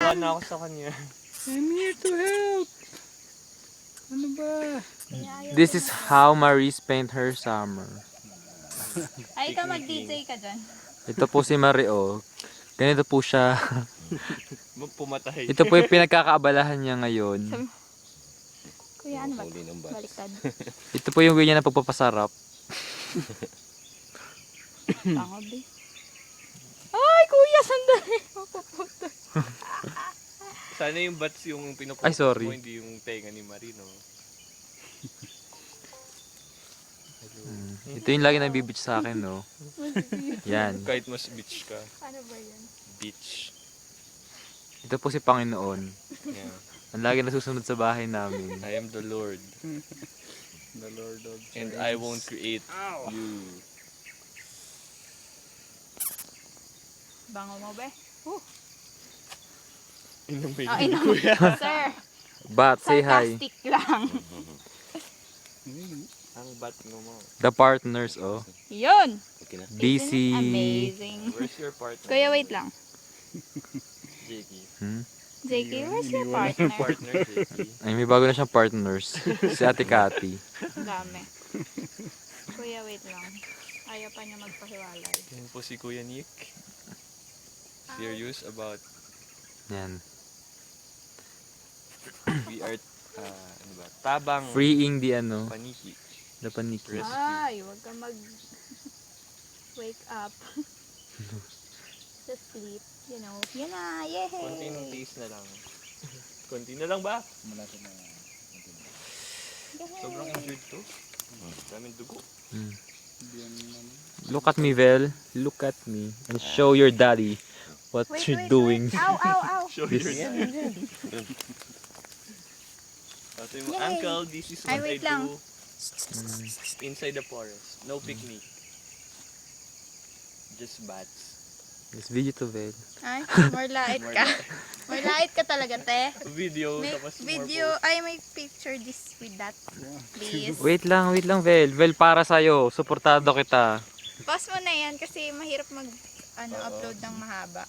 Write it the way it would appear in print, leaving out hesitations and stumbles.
Tumatawa na ako sa kanya. I'm here to help. Ano ba? This is how Marie spent her summer. Ay, ikaw mag-DJ ka dyan. Ito po si Marie, oh. Ganito po siya. Pumatay. Ito po yung pinagkakaabalahan niya ngayon. Kuya, ano ba? Baliktad. Ito po yung way niya na pagpapasarap. Pangod eh. Ay, kuya, sandali. Mapuputol. Sana yung bats yung pinupunta Ay, sorry. mo, hindi yung tenga ni Marino. Ito yung lagi nabibitch sa akin, no? Yan. Kahit mas bitch ka. Ano ba yan? Bitch. Ito po si Panginoon. Yeah. Ang lagi nasusunod sa bahay namin. I am the Lord. The Lord of And I won't create you. Bango mo ba? Inumin Oh, ni inom. Kuya. Sir, But, say hi. sarcastic lang. Ang bat mo. The partners, oh. Yun. DC. Isn't it amazing? Where's your partner? Kuya, wait lang. Jakey. JK, where's your partner? Partner, Jakey. Ay, may bago na siyang partners. Si Ate Cathy. Ang dami. Kuya, wait lang. Ayaw pa niya magpahiwalay. Yan po si Kuya Nick. Serious about Yan. we are, ano ba? Tabang Freeing the ano, paniki. the paniki. Ay, huwag ka wake up. Just sleep. You know. Yun na. Yay! Konting taste na lang. Konti na lang ba? malapit na. Sobrang injured to. Daming dugo. Mm. Hindi yan naman. Look at me, Vel. Look at me. And show your daddy what you're doing. Ow, ow, ow. Show This- your dad. Sabi mo, Yay. Uncle, this is Ay, what I wait lang. do inside the forest. No picnic. Just bats. This video to Vel. Ay, more light ka. More light ka talaga, te. Video, May tapos more video, ay may picture this with that. Please. Wait lang, Vel. Vel, para sa'yo. Suportado kita. Pause mo na yan kasi mahirap upload ng mahaba.